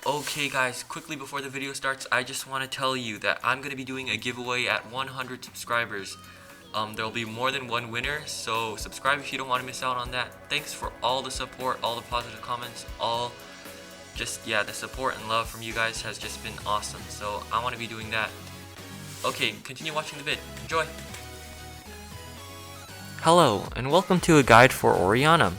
Okay guys, quickly before the video starts, I just want to tell you that I'm going to be doing a giveaway at 100 subscribers. There will be more than one winner, so subscribe if you don't want to miss out on that. Thanks for all the support, all the positive comments, the support and love from you guys has just been awesome. So I want to be doing that. Okay, continue watching the vid. Enjoy! Hello, and welcome to a guide for Oriana.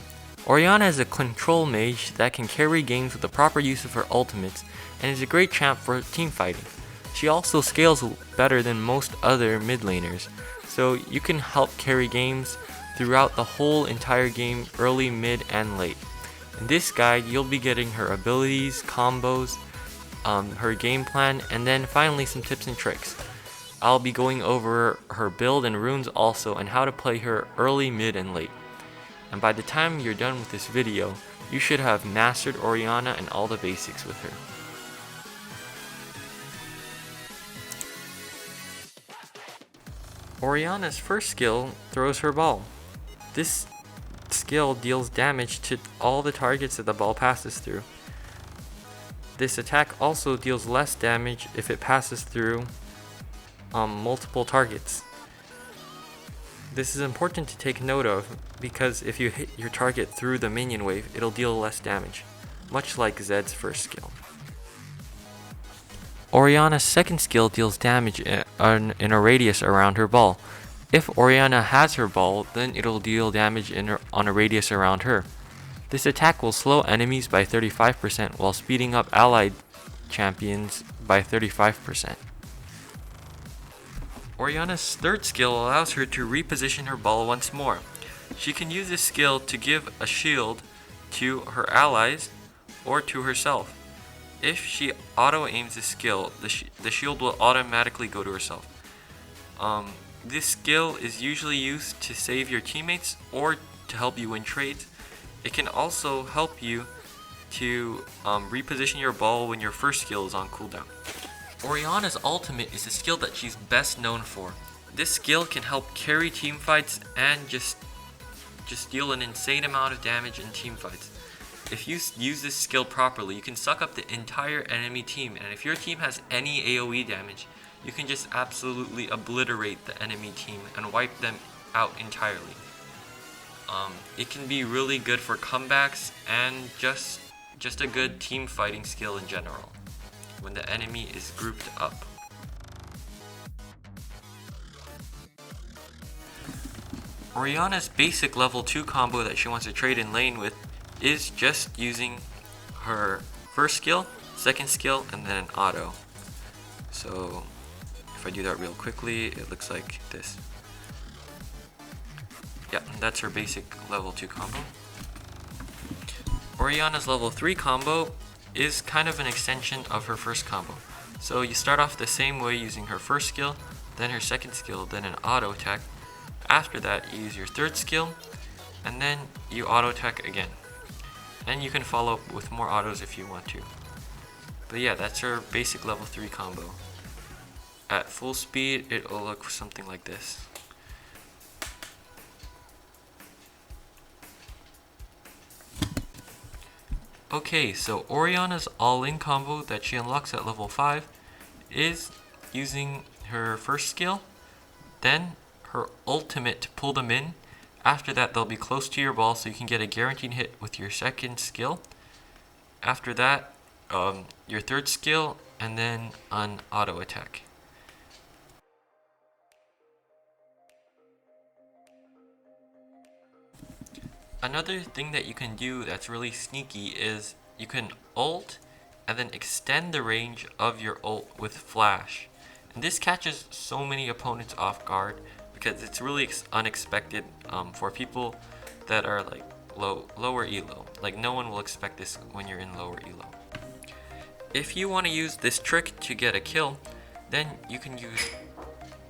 Oriana is a control mage that can carry games with the proper use of her ultimates and is a great champ for team fighting. She also scales better than most other mid laners, so you can help carry games throughout the whole entire game, early, mid, and late. In this guide, you'll be getting her abilities, combos, her game plan, and then finally some tips and tricks. I'll be going over her build and runes also, and how to play her early, mid, and late. And by the time you're done with this video, you should have mastered Oriana and all the basics with her. Oriana's first skill throws her ball. This skill deals damage to all the targets that the ball passes through. This attack also deals less damage if it passes through multiple targets. This is important to take note of because if you hit your target through the minion wave, it'll deal less damage, much like Zed's first skill. Oriana's second skill deals damage in a radius around her ball. If Oriana has her ball, then it'll deal damage on a radius around her. This attack will slow enemies by 35% while speeding up allied champions by 35%. Oriana's third skill allows her to reposition her ball once more. She can use this skill to give a shield to her allies or to herself. If she auto-aims this skill, the shield will automatically go to herself. This skill is usually used to save your teammates or to help you win trades. It can also help you to reposition your ball when your first skill is on cooldown. Oriana's ultimate is a skill that she's best known for. This skill can help carry team fights and just deal an insane amount of damage in team fights. If you use this skill properly, you can suck up the entire enemy team, and if your team has any AoE damage, you can just absolutely obliterate the enemy team and wipe them out entirely. It can be really good for comebacks and just a good team fighting skill in general when the enemy is grouped up. Oriana's basic level 2 combo that she wants to trade in lane with is just using her first skill, second skill, and then an auto. So if I do that real quickly, it looks like this. Yeah, that's her basic level 2 combo. Oriana's level 3 combo is kind of an extension of her first combo. So you start off the same way using her first skill, then her second skill, then an auto attack. After that, you use your third skill, and then you auto attack again. And you can follow up with more autos if you want to. But yeah, that's her basic level 3 combo. At full speed, it'll look something like this. Okay, so Oriana's all-in combo that she unlocks at level 5 is using her first skill, then her ultimate to pull them in. After that, they'll be close to your ball, so you can get a guaranteed hit with your second skill. After that, your third skill, and then an auto attack. Another thing that you can do that's really sneaky is you can ult and then extend the range of your ult with flash. And this catches so many opponents off guard because it's really unexpected for people that are like lower elo. Like no one will expect this when you're in lower elo. If you want to use this trick to get a kill, then you can use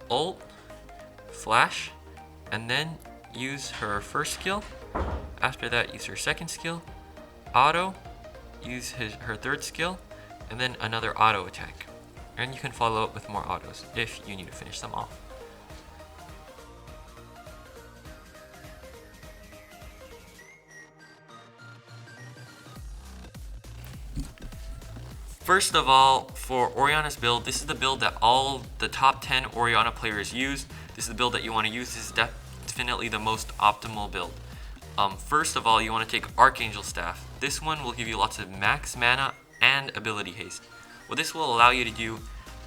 ult, flash, and then use her first skill. After that, use her second skill, auto, use her third skill, and then another auto attack. And you can follow up with more autos if you need to finish them off. First of all, for Oriana's build, this is the build that all the top 10 Oriana players use. This is the build that you want to use. This is definitely the most optimal build. First of all, you want to take Archangel Staff. This one will give you lots of max mana and ability haste. What this will allow you to do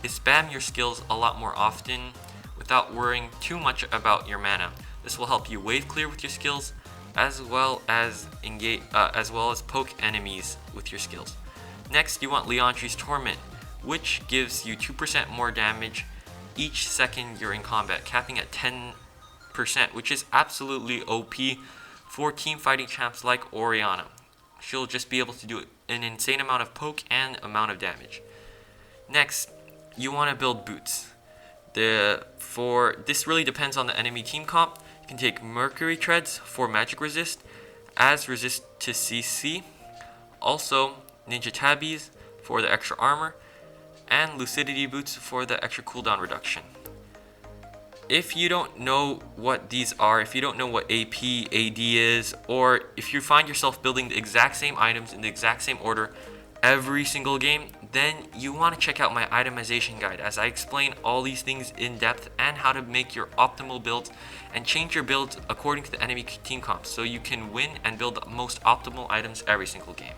is spam your skills a lot more often without worrying too much about your mana. This will help you wave clear with your skills, as well as poke enemies with your skills. Next, you want Leontri's Torment, which gives you 2% more damage each second you're in combat, capping at 10%, which is absolutely OP for team fighting champs like Oriana. She'll just be able to do an insane amount of poke and amount of damage. Next, you want to build boots. This really depends on the enemy team comp. You can take Mercury Treads for magic resist, as resist to CC. Also, Ninja Tabbies for the extra armor, and Lucidity Boots for the extra cooldown reduction. If you don't know what these are, if you don't know what AP, AD is, or if you find yourself building the exact same items in the exact same order every single game, then you want to check out my itemization guide, as I explain all these things in depth and how to make your optimal builds and change your builds according to the enemy team comps, so you can win and build the most optimal items every single game.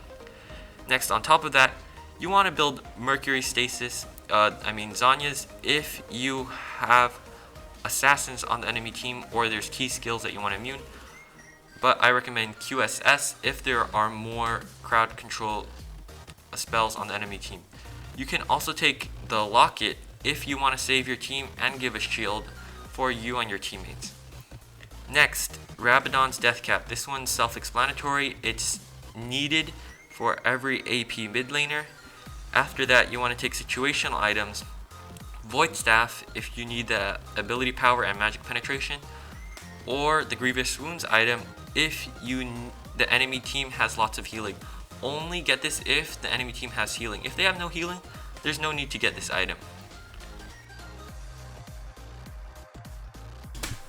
Next, on top of that, you want to build Mercury Stasis, Zanya's, if you have assassins on the enemy team or there's key skills that you want to immune. But I recommend QSS if there are more crowd control spells on the enemy team. You can also take the Locket if you want to save your team and give a shield for you and your teammates. Next, Rabadon's Death Cap. This one's self-explanatory. It's needed for every AP mid laner. After that, you want to take situational items. Void Staff if you need the ability power and magic penetration, or the Grievous Wounds item if the enemy team has lots of healing. Only get this if the enemy team has healing. If they have no healing, there's no need to get this item.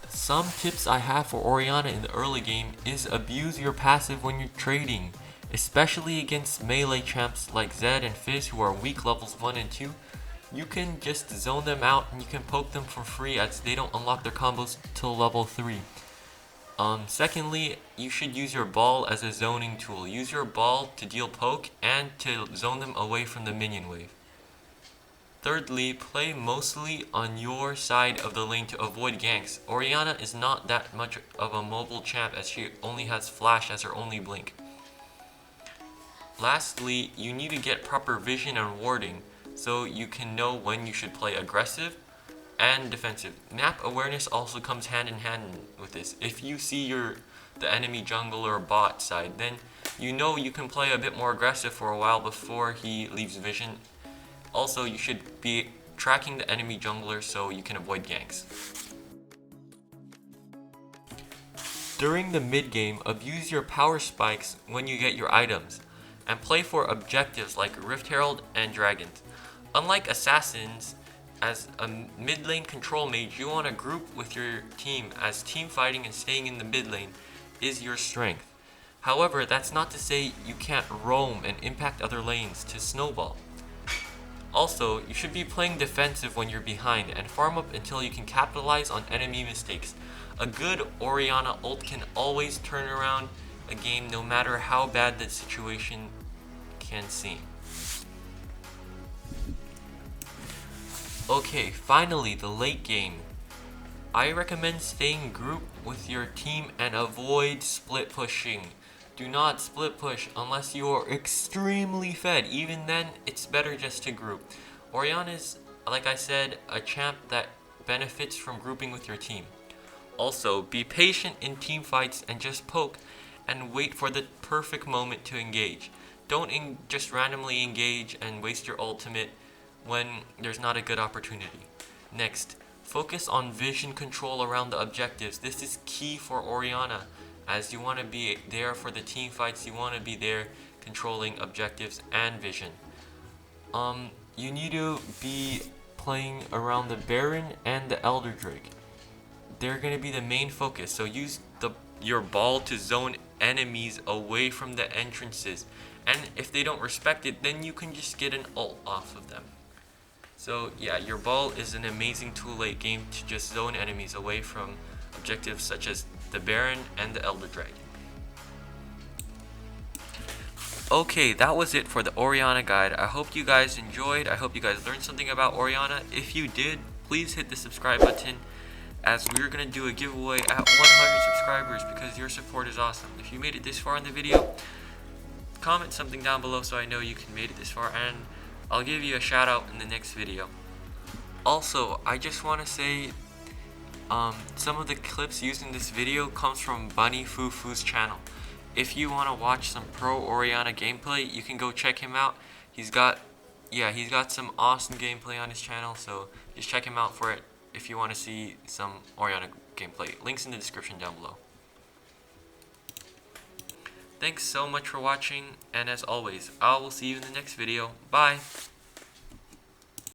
Some tips I have for Oriana in the early game is abuse your passive when you're trading, especially against melee champs like Zed and Fizz who are weak levels 1 and 2. You can just zone them out and you can poke them for free as they don't unlock their combos till level 3. Secondly, you should use your ball as a zoning tool. Use your ball to deal poke and to zone them away from the minion wave. Thirdly, play mostly on your side of the lane to avoid ganks. Oriana is not that much of a mobile champ as she only has flash as her only blink. Lastly, you need to get proper vision and warding so you can know when you should play aggressive and defensive. Map awareness also comes hand in hand with this. If you see the enemy jungle or bot side, then you know you can play a bit more aggressive for a while before he leaves vision. Also, you should be tracking the enemy jungler so you can avoid ganks. During the mid game, abuse your power spikes when you get your items, and play for objectives like Rift Herald and Dragons. Unlike assassins, as a mid lane control mage, you want to group with your team, as team fighting and staying in the mid lane is your strength. However, that's not to say you can't roam and impact other lanes to snowball. Also, you should be playing defensive when you're behind and farm up until you can capitalize on enemy mistakes. A good Oriana ult can always turn around a game no matter how bad the situation can seem. Okay, finally, the late game. I recommend staying grouped with your team and avoid split pushing. Do not split push unless you are extremely fed. Even then, it's better just to group. Oriana is, like I said, a champ that benefits from grouping with your team. Also, be patient in team fights and just poke and wait for the perfect moment to engage. Don't just randomly engage and waste your ultimate when there's not a good opportunity. Next, focus on vision control around the objectives. This is key for Oriana, as you want to be there for the team fights. You want to be there controlling objectives and vision. You need to be playing around the Baron and the Elder Drake. They're going to be the main focus, so use the your ball to zone enemies away from the entrances. And if they don't respect it, then you can just get an ult off of them. So yeah, your ball is an amazing tool late game to just zone enemies away from objectives such as the Baron and the Elder Dragon. Okay, that was it for the Oriana guide. I hope you guys enjoyed. I hope you guys learned something about Oriana. If you did, please hit the subscribe button, as we're going to do a giveaway at 100 subscribers because your support is awesome. If you made it this far in the video, comment something down below so I know you made it this far, and I'll give you a shout out in the next video. Also, I just want to say some of the clips used in this video comes from Bunny Fufu's channel. If you want to watch some pro Oriana gameplay, you can go check him out. He's got some awesome gameplay on his channel, so just check him out for it if you want to see some Oriana gameplay. Links in the description down below. Thanks so much for watching, and as always, I will see you in the next video. Bye!